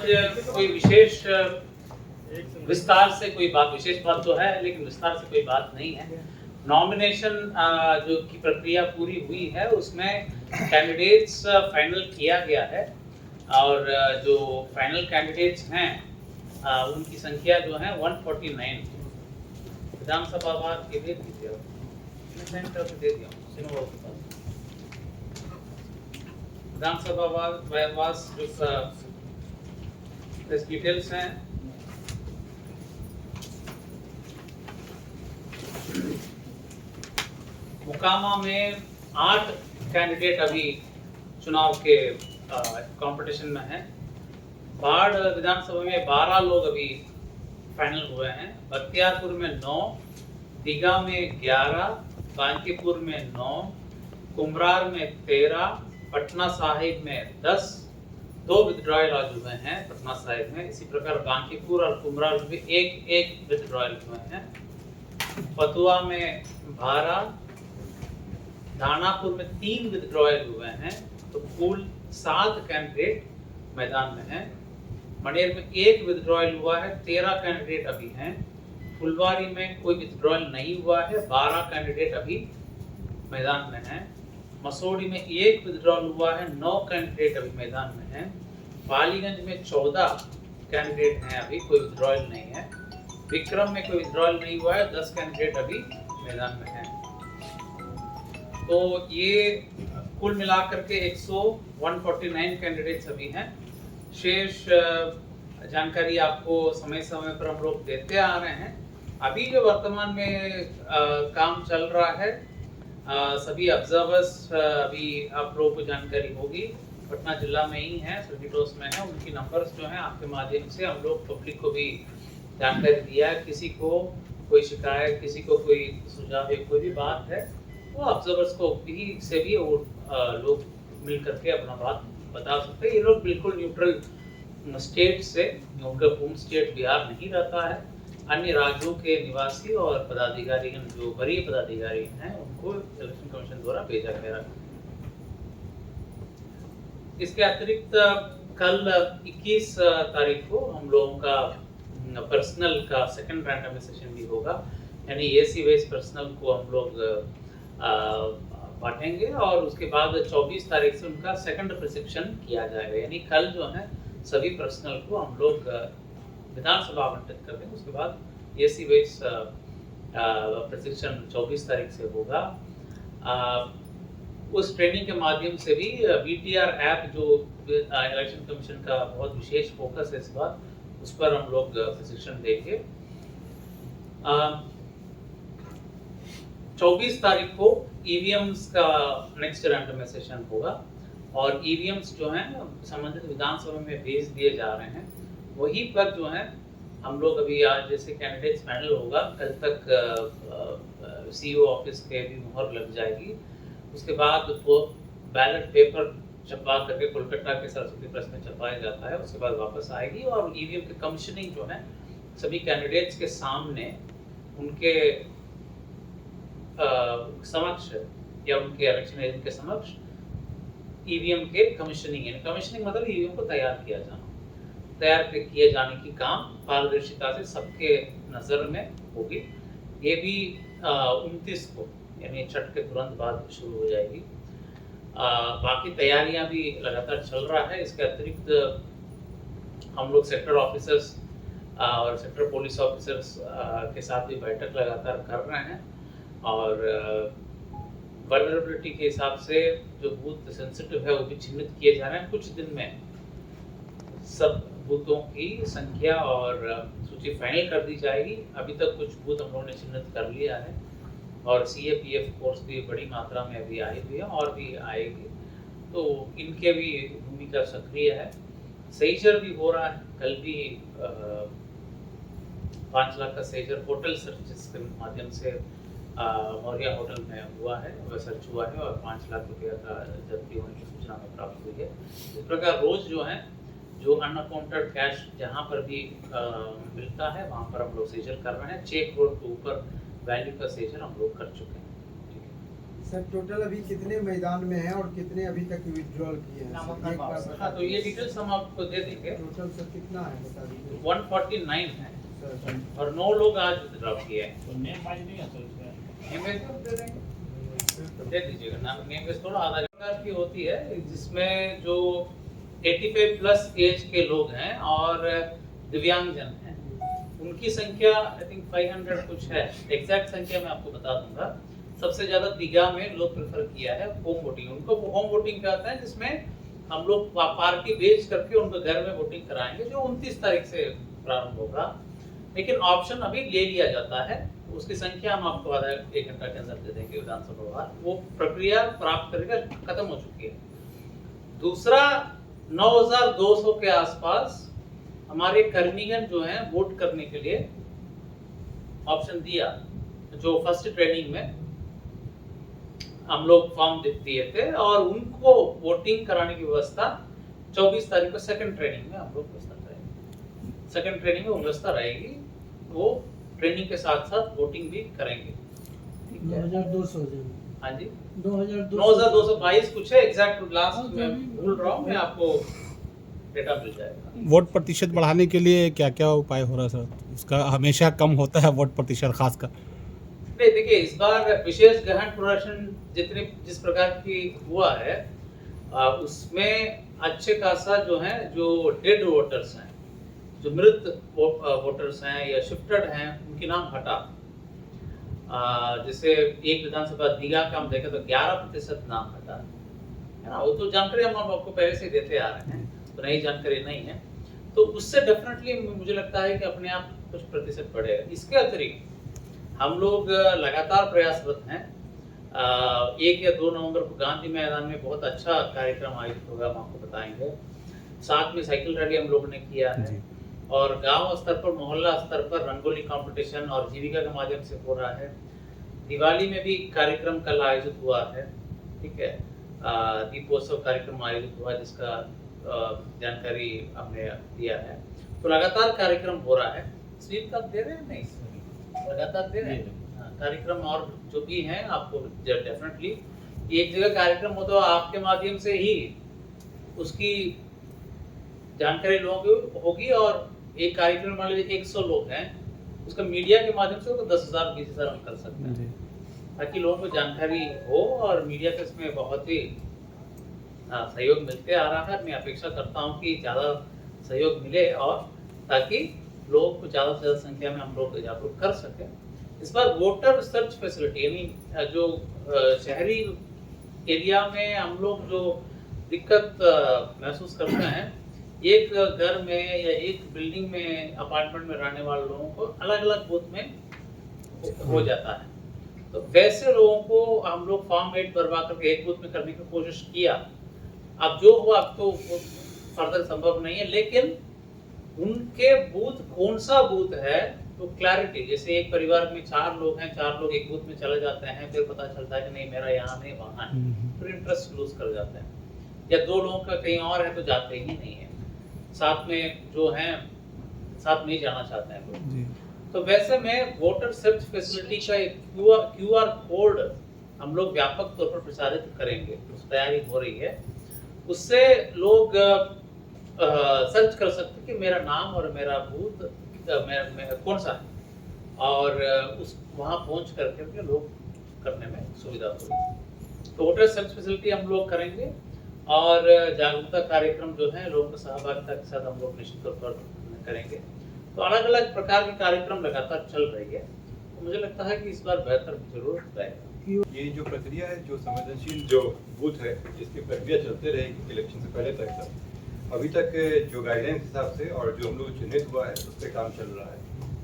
कोई विशेष विस्तार से कोई बात, विशेष बात तो है लेकिन विस्तार से कोई बात नहीं है। नॉमिनेशन जो की प्रक्रिया पूरी हुई है उसमें कैंडिडेट्स फाइनल किया गया है और जो फाइनल कैंडिडेट्स हैं उनकी संख्या जो है 149। विधानसभा वार के दे दीजिए, सेंटर पे दे दिया विधानसभा वास जो डिटेल्स हैं। मोकामा में 8 कैंडिडेट अभी चुनाव के कंपटीशन में हैं। बाढ़ विधानसभा में 12 लोग अभी फाइनल हुए हैं। बख्तियारपुर में 9, दीघा में 11, बांकीपुर में 9, कुमरार में 13, पटना साहिब में 10, 2 विथड्रॉयल आज हुए हैं पटना साहिब में। इसी प्रकार बांकीपुर और कुमरार में भी एक विथड्रॉयल हुए हैं। फतुआ में 12, दानापुर में 3 विथड्रॉयल हुए हैं, तो कुल 7 कैंडिडेट मैदान में हैं। मनेर में 1 विथड्रॉयल हुआ है, 13 कैंडिडेट अभी हैं। फुलवारी में कोई विथड्रॉयल नहीं हुआ है, 12 कैंडिडेट अभी मैदान में हैं। मसौड़ी में 1 विथड्रॉयल हुआ है, 9 कैंडिडेट अभी मैदान में हैं। पालीगंज में 14 कैंडिडेट हैं, अभी कोई विथड्रॉयल नहीं है। विक्रम में कोई विथड्रॉयल नहीं हुआ है, 10 कैंडिडेट अभी मैदान में हैं। तो ये कुल मिलाकर के 149 कैंडिडेट्स अभी हैं। शेष जानकारी आपको समय समय पर हम लोग देते आ रहे हैं। अभी जो वर्तमान में काम चल रहा है, सभी ऑब्जर्वर्स अभी आप लोगों को जानकारी होगी, पटना जिला में ही हैं, सर्किटोस में है। उनकी नंबर्स जो हैं आपके माध्यम से हम लोग पब्लिक को भी जानकारी दिया है। किसी को कोई शिकायत, किसी को कोई सुझाव या कोई भी बात है, वो ऑब्जर्वर्स को भी से भी वो लोग मिल करके अपना बात बता सकते हैं। ये लोग बिल्कुल न्यूट्रल स्टेट से, उनका होम स्टेट बिहार नहीं रहता है। अन्य राज्यों के निवासी और पदाधिकारी जो वरीय पदाधिकारी हैं उनको इलेक्शन कमीशन द्वारा भेजा गया। इसके अतिरिक्त कल 21 तारीख को हम लोगों का पर्सनल का सेकंड रैंडमाइजेशन भी होगा, यानी एसी वेस पर्सनल को हम लोग बांटेंगे और उसके बाद 24 तारीख से उनका सेकंड प्रशिक्षण किया जाएगा। यानी कल जो है सभी पर्सनल को हम लोग विधानसभा आवंटित कर देंगे। उसके बाद एसी वेस प्रशिक्षण 24 तारीख से होगा। उस ट्रेनिंग के माध्यम से भी VTR ऐप जो इलेक्शन कमीशन का बहुत विशेष फोकस है इस बार, उस पर हम लोग प्रशिक्षण देंगे। 24 तारीख को ईवीएम्स का नेक्स्ट रैंडमाइजेशन होगा और ईवीएम्स जो हैं संबंधित विधानसभा में भेज दिए जा रहे हैं। वहीं पर जो है हम लोग अभी आज जैसे कैंडिडेट्स पैनल होगा, कल तक CEO ऑफिस के भी मुहर लग जाएगी। उसके बाद वो बैलेट पेपर छपा करके कोलकाता के सरस्वती प्रेस में छपाया जाता है, उसके बाद वापस आएगी और ईवीएम की कमीशनिंग जो है सभी कैंडिडेट्स के सामने उनके समक्ष या उनके इलेक्शन एजेंट के समक्ष ईवीएम के कमीशनिंग, यानी कमीशनिंग मतलब ईवीएम को तैयार किए जाने की काम पारदर्शिता से सबके नज़र में होगी। ये भी 29 को यानी छठ के तुरंत बाद शुरू हो जाएगी। बाकी तैयारियां भी लगातार चल रहा है। इसके अतिरिक्त हम लोग सेक्टर ऑफिसर्स और सेक्टर पुलिस ऑफिसर्स के साथ भी बैठक लगातार कर रहे हैं और वल्नरेबिलिटी के हिसाब से जो बूथ सेंसिटिव है वो भी चिन्हित किए जा रहे हैं। कुछ दिन में सब बूथों की संख्या और सूची फाइनल कर दी जाएगी। अभी तक कुछ बूथ हम लोगों ने चिन्हित कर लिया है और CAPF फोर्स भी बड़ी मात्रा में अभी आई हुई है और भी आएगी, तो इनके भी भूमिका सक्रिय है। सेजर भी हो रहा है, कल भी 5 लाख का सेजर होटल सर्च के माध्यम से मौर्या होटल में हुआ है, वह सर्च हुआ है और 5 लाख रुपया का जब्ती होने की सूचना में प्राप्त हुई है। इस प्रकार रोज जो है जो अनअकाउंटेड कैश जहाँ पर भी मिलता है वहाँ पर हम लोग सेजर कर रहे हैं। 6 करोड़ के ऊपर वैल्यू का सेजर हम लोग कर चुके हैं। सर टोटल अभी कितने मैदान में हैं और कितने अभी तक विड्रॉल किए हैं? हाँ, तो ये डिटेल्स हम आपको दे देंगे। टोटल सर कितना है बता दीजिए 149 है सर। और 9 लोग आज विथड्रॉ किए हैं। तो नेम वाइज नहीं है सर इसमें? नेम वाइज तो दे देंगे, दे दीजिएगा नाम। नेम वाइज थोड़ा आधा प्रकार की होती है, जिसमें जो 85 प्लस एज के लोग हैं और दिव्यांगजन हैं, उनकी संख्या आई थिंक 500 कुछ है। एग्जैक्ट संख्या मैं आपको बता दूंगा। सबसे ज्यादा दीघा में लोग प्रेफर किया है होम वोटिंग। उनको होम वोटिंग कहते हैं, जिसमें हम लोग पार्टी बेच करके उनको घर में वोटिंग कराएंगे, जो 29 तारीख से प्रारंभ होगा। लेकिन ऑप्शन अभी ले लिया जाता है, उसकी संख्या हम आपको आधा 1 घंटा के अंदर दे देंगे विधानसभा बाहर। वो प्रक्रिया प्राप्त करके खत्म हो चुकी है। दूसरा 9200 के आसपास हमारे कर्मीगण जो हैं वोट करने के लिए ऑप्शन दिया, जो फर्स्ट ट्रेनिंग में हम लोग फॉर्म दिए थे, और उनको वोटिंग कराने की व्यवस्था 24 तारीख को सेकंड ट्रेनिंग में हम लोग व्यवस्था करेंगे। सेकंड ट्रेनिंग में व्यवस्था रहेगी, वो ट्रेनिंग के साथ साथ वोटिंग भी करेंगे। 9200 हाँ जी 9222 कुछ है, एग्जैक्ट लास्ट में भूल रहा हूँ मैं, आपको डेटा मिल जाएगा। वोट प्रतिशत बढ़ाने के लिए क्या क्या उपाय हो रहा है सर? उसका हमेशा कम होता है वोट प्रतिशत खासकर। नहीं, देखिए इस बार विशेष गहन प्रदर्शन जिस प्रकार की हुआ है, उसमें अच्छे खासा जो है, जो डेड वोटर्स हैं, जो मृत वोटर्स हैं या शिफ्टेड हैं, उनके नाम हटा। जैसे एक विधानसभा दीघा का हम देखें तो 11% नाम हटा है ना। वो तो जानकारी हम आपको पहले से देते आ रहे हैं, तो नई जानकारी नहीं है। तो उससे डेफिनेटली मुझे लगता है कि अपने आप कुछ प्रतिशत बढ़ेगा। इसके अतिरिक्त हम लोग लगातार प्रयासरत हैं। 1 या 2 नवंबर को गांधी मैदान में बहुत अच्छा कार्यक्रम आयोजित होगा, हम आपको बताएंगे। साथ में साइकिल रैली हम लोगों ने किया है, और गांव स्तर पर, मोहल्ला स्तर पर रंगोली कंपटीशन और जीविका के माध्यम से हो रहा है। दिवाली में भी कार्यक्रम कल आयोजित हुआ है, ठीक है। दीपोत्सव कार्यक्रम आयोजित हुआ, जिसका जानकारी हमने दिया है। तो लगातार कार्यक्रम हो रहा है। स्वीप तक दे रहे हैं? नहीं, लगातार दे रहे हैं कार्यक्रम, और जो भी हैं आपको डेफिनेटली एक जगह कार्यक्रम हो तो आपके माध्यम से ही उसकी जानकारी लोगों को होगी। और एक कार्यक्रम मान लीजिए 100 लोग हैं, उसका मीडिया के माध्यम से तो 10,000 20,000 हम कर सकते हैं, ताकि लोगों को जानकारी हो। और मीडिया का इसमें बहुत ही सहयोग मिलते आ रहा है। मैं अपेक्षा करता हूँ कि ज़्यादा सहयोग मिले, और ताकि लोगों को ज़्यादा से ज़्यादा संख्या में हम लोग जागरूक कर सकें। इस बार वोटर सर्च फैसिलिटी, यानी जो शहरी एरिया में हम लोग जो दिक्कत महसूस करते हैं, एक घर में या एक बिल्डिंग में, अपार्टमेंट में रहने वाले लोगों को अलग अलग बूथ में हो जाता है। तो वैसे लोगों को हम लोग फॉर्म 8 भरवा करके एक बूथ में करने की कोशिश किया। अब जो हुआ, अब तो फर्दर संभव नहीं है, लेकिन उनके बूथ कौन सा बूथ है तो क्लैरिटी, जैसे एक परिवार में 4 लोग हैं, 4 लोग एक बूथ में चले जाते हैं, फिर पता चलता है कि नहीं मेरा यहाँ नहीं वहाँ है, फिर इंटरेस्ट लूज कर जाते हैं। या 2 लोगों का कहीं और है तो जाते ही नहीं है, साथ में जो हैं साथ में ही जाना चाहते हैं लोग। तो वैसे में वोटर सर्च फैसिलिटी का एक QR कोड हम लोग व्यापक तौर पर प्रसारित करेंगे, उस तैयारी हो रही है। उससे लोग सर्च कर सकते हैं कि मेरा नाम और मेरा बूथ कौन सा है, और उस वहाँ पहुँच करके लोग करने में सुविधा होगी। तो वोटर सर्च फैसिलिटी हम लोग करेंगे, और जागरूकता कार्यक्रम जो है लोगों की सहभागिता के साथ हम लोग निश्चित तौर पर करेंगे। तो अलग अलग प्रकार के कार्यक्रम लगातार चल रही है, तो मुझे लगता है कि इस बार बेहतर जरूर रहेगा। ये जो प्रक्रिया है, जो संवेदनशील जो बूथ है, इसकी प्रक्रिया चलते रहेगी इलेक्शन से पहले तक। अभी तक जो गाइडलाइन के हिसाब से और जो हम लोग चिन्हित हुआ है, उस पर काम चल रहा है।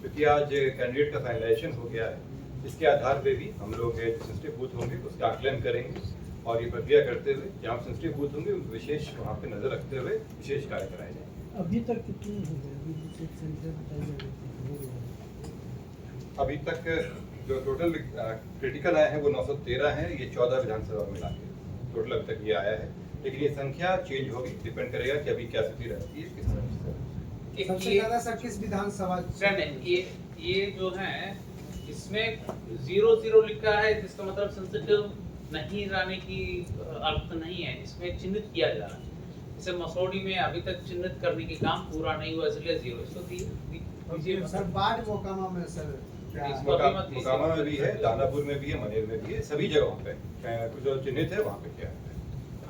क्योंकि आज कैंडिडेट का फाइनलाइजेशन हो गया है, इसके आधार पे भी हम लोग सेंसिटिव बूथ होंगे उसका आकलन करेंगे, और ये प्रक्रिया करते हुए जहाँ सेंसिटिव बूथ होंगे विशेष वहाँ पे नजर रखते हुए विशेष कार्य कराए जाएंगे। अभी तक कितने हो गए? अभी तक जो टोटल क्रिटिकल आए हैं वो 913 हैं। ये 14 विधानसभा मिला के टोटल अभी तक ये आया है, लेकिन ये संख्या चेंज होगी, डिपेंड करेगा कि अभी क्या स्थिति रहती है, किस तरह से। सबसे ज्यादा सर किस विधानसभा? ये जो है इसमें 00 लिखा है, जिसका मतलब सेंसिटिव नहीं लाने की अर्थ नहीं है, इसमें चिन्हित किया जा रहा है। जैसे मसौड़ी में अभी तक चिन्हित करने के काम पूरा नहीं हुआ, इसलिए 0। इसको दीजिए सर बाढ़ मोकामा में सर क्या इस- मोकामा में भी है, दानापुर में भी है, मनेर में भी है, सभी जगहों पे जो चिन्हित है वहाँ पे किया है।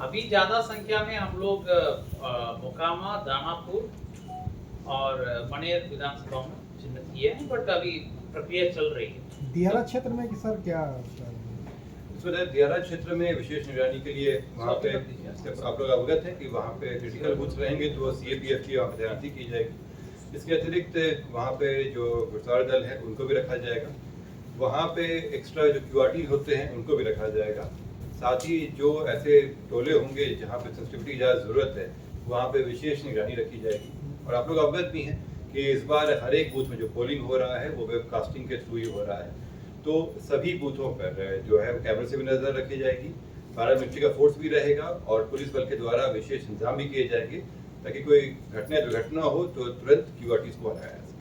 अभी ज्यादा संख्या में हम लोग मोकामा, दानापुर और मनेर विधानसभा में चिन्हित किए हैं, बट अभी प्रक्रिया चल रही है। दियारा क्षेत्र में कि सर क्या इस वजह दियारा क्षेत्र में विशेष निगरानी के लिए वहाँ पे आप लोग अवगत हैं कि वहाँ पे क्रिटिकल बूथ रहेंगे तो CAPF की वहाँ पे तैनाती की जाएगी। इसके अतिरिक्त वहाँ पे जो घुड़सवार दल है उनको भी रखा जाएगा, वहाँ पे एक्स्ट्रा जो QRT होते हैं उनको भी रखा जाएगा। साथ ही जो ऐसे टोले होंगे जहाँ पे सेंसिटिविटी की ज़्यादा ज़रूरत है वहाँ पे विशेष निगरानी रखी जाएगी। और आप लोग अवगत भी हैं कि इस बार हर एक बूथ में जो पोलिंग हो रहा है वो वेबकास्टिंग के थ्रू ही हो रहा है, तो सभी बूथों पर जो है कैमरे से भी नज़र रखी जाएगी, पैरामिलिट्री का फोर्स भी रहेगा और पुलिस बल के द्वारा विशेष इंतजाम भी किए जाएंगे ताकि कोई घटना दुर्घटना हो तो तुरंत QRTs को हटाया जा सके।